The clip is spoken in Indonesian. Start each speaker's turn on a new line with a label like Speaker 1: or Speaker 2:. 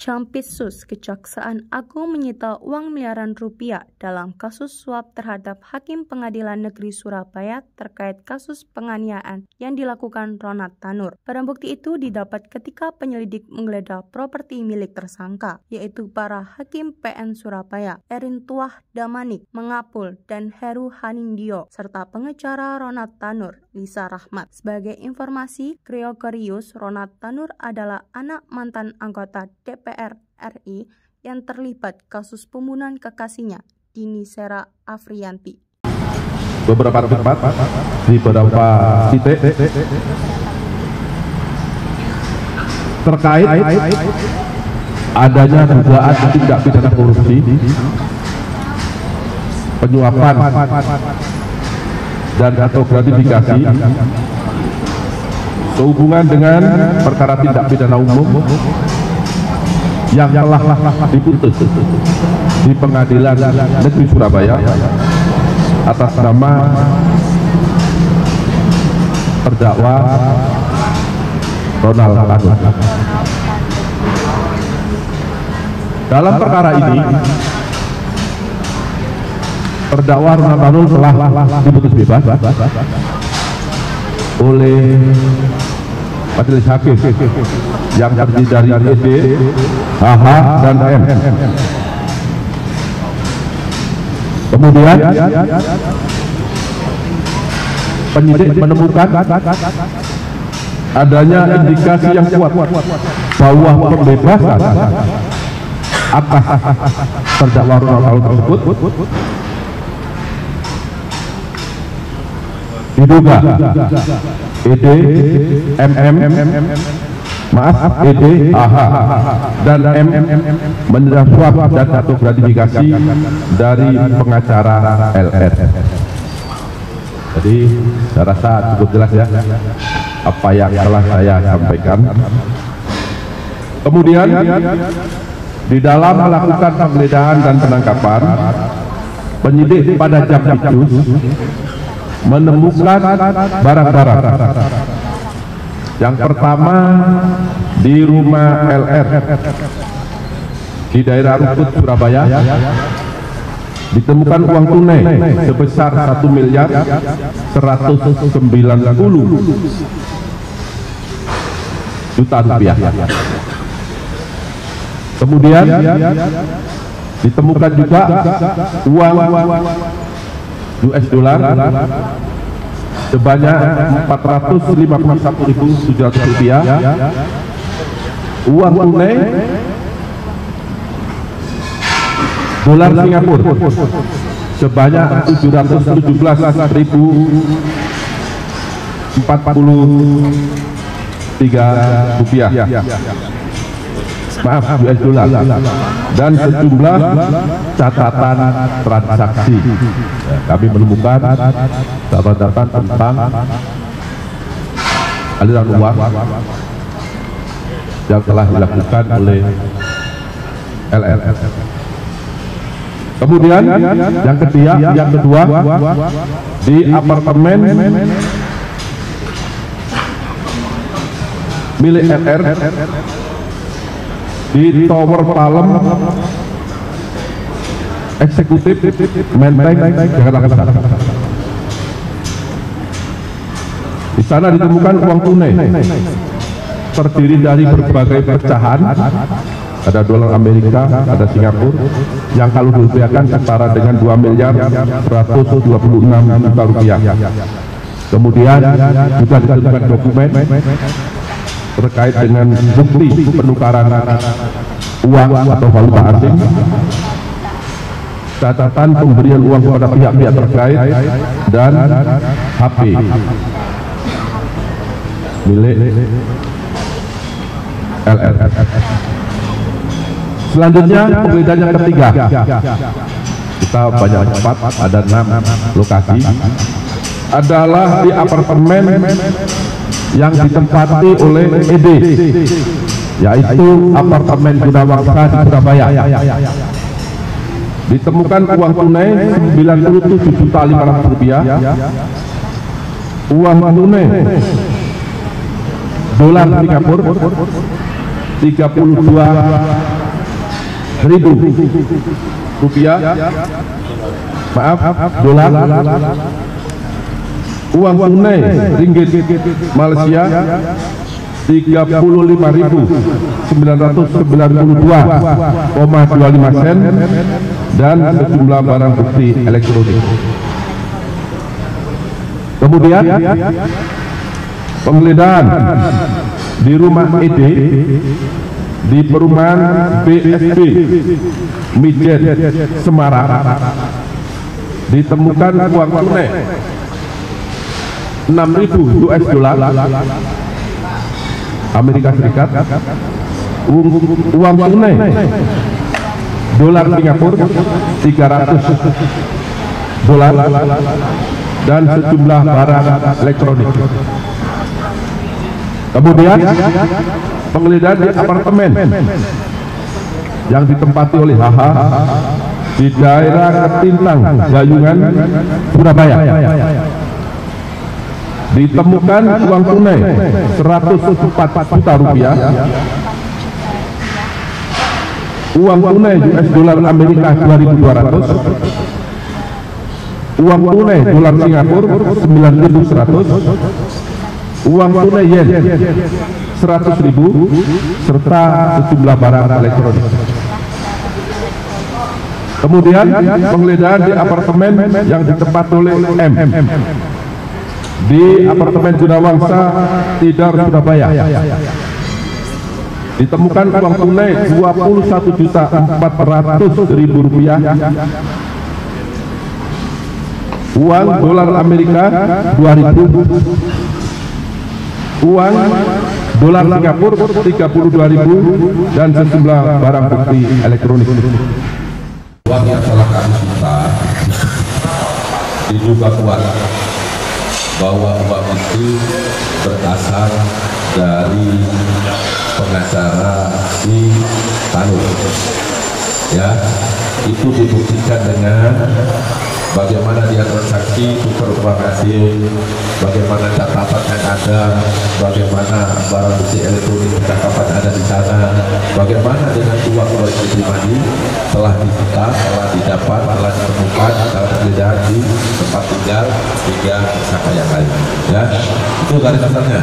Speaker 1: Jampitsus Kejaksaan Agung menyita uang miliaran rupiah dalam kasus suap terhadap Hakim Pengadilan Negeri Surabaya terkait kasus penganiayaan yang dilakukan Ronald Tanur. Barang bukti itu didapat ketika penyelidik menggeledah properti milik tersangka, yaitu para Hakim PN Surabaya, Erin Tuah Damanik, Mengapul, dan Heru Hanindyo, serta pengacara Ronald Tanur, Lisa Rahmat. Sebagai informasi, Gregorius Ronald Tanur adalah anak mantan anggota DPR RI yang terlibat kasus pembunuhan kekasihnya, Dini Sera Afriyanti.
Speaker 2: Beberapa tempat di beberapa titik terkait adanya dugaan tindak pidana korupsi, penyuapan dan atau gratifikasi sehubungan dengan perkara tindak pidana umum yang telah diputus di Pengadilan Negeri Surabaya atas nama terdakwa Ronald Tanur. Dalam perkara ini, terdakwa Ronald Tanur telah diputus bebas oleh majelis hakim yang terdiri dari ED, HH, dan M. Kemudian penyidik menemukan adanya indikasi yang kuat bahwa pembebasan atas terdakwa Ronald Tanur tersebut diduga ED, ED, AH, dan M menerima suap dan atau gratifikasi dari pengacara LS. Jadi saya rasa cukup jelas ya apa yang telah saya sampaikan. Kemudian di dalam melakukan penggeledahan dan penangkapan, penyidik pada Jampitsus menemukan barang-barang. Yang pertama di rumah LR di daerah Rungkut, Surabaya, ditemukan uang tunai sebesar 1.190.000.000 rupiah. Kemudian ditemukan juga uang US dollar sebanyak 451.700 rupiah, uang tunai dolar Singapura sebanyak 717.043 rupiah, maaf US dollar, dan sejumlah catatan transaksi. Kami menemukan catatan tentang aliran uang yang telah dilakukan oleh LR. Kemudian yang kedua di apartemen milik LR di Tower Palem Eksekutif Menteng, Jakarta Selatan. Di sana ditemukan uang tunai terdiri dari berbagai pecahan, ada dolar Amerika, ada Singapura, yang kalau dirupiahkan setara dengan 2.126.000.000 rupiah. Kemudian juga ditemukan dokumen terkait dengan bukti penukaran uang atau valuta asing, catatan pemberian uang kepada pihak-pihak terkait, dan HP milik LR. Selanjutnya penggeledahan yang ketiga, kita banyak tempat, ada 6 lokasi, adalah di apartemen yang ditempati oleh ED, yaitu apartemen Gunawangsa di Surabaya. Ditemukan uang tunai 97.500 rupiah, uang tunai dolar Singapura 32 rupiah, maaf, dolar, uang tunai ringgit Malaysia 35.992,25 sen dan sejumlah barang bukti elektronik. Kemudian penggeledahan di rumah ED di perumahan BSB Mijen Semarang ditemukan uang tunai 6.000 US dollar Amerika Serikat, uang tunai dolar Singapura 300 dolar dan sejumlah barang elektronik. Kemudian penggeledahan di apartemen yang ditempati oleh HH di daerah Ketintang, Gayungan, Surabaya. Ditemukan uang tunai 104 juta rupiah, uang tunai US dolar Amerika 2.200, uang tunai dolar Singapura 9.100, uang tunai yen 100.000 serta sejumlah barang elektronik. Kemudian penggeledahan di apartemen yang ditempati oleh M di apartemen Gunawangsa Tidar, Surabaya. Ditemukan uang tunai 21.400.000 rupiah, uang dolar Amerika 2.000, uang dolar Singapura 32.000 dan sejumlah barang bukti elektronik.
Speaker 3: Uang yang telah kami sita diduga kuat bahwa uang itu berasal dari pengacara si Tanu. Ya, itu dibuktikan dengan bagaimana dia transaksi tukar uang hasil, bagaimana catatan yang ada, bagaimana barang bukti elektronik percakapan ada di sana, bagaimana dengan uang koleksi pribadi telah disita, telah didapat, telah ditemukan dalam penggeledahan di tempat tinggal 3 tersangka yang lain. Ya, itu garis besarnya.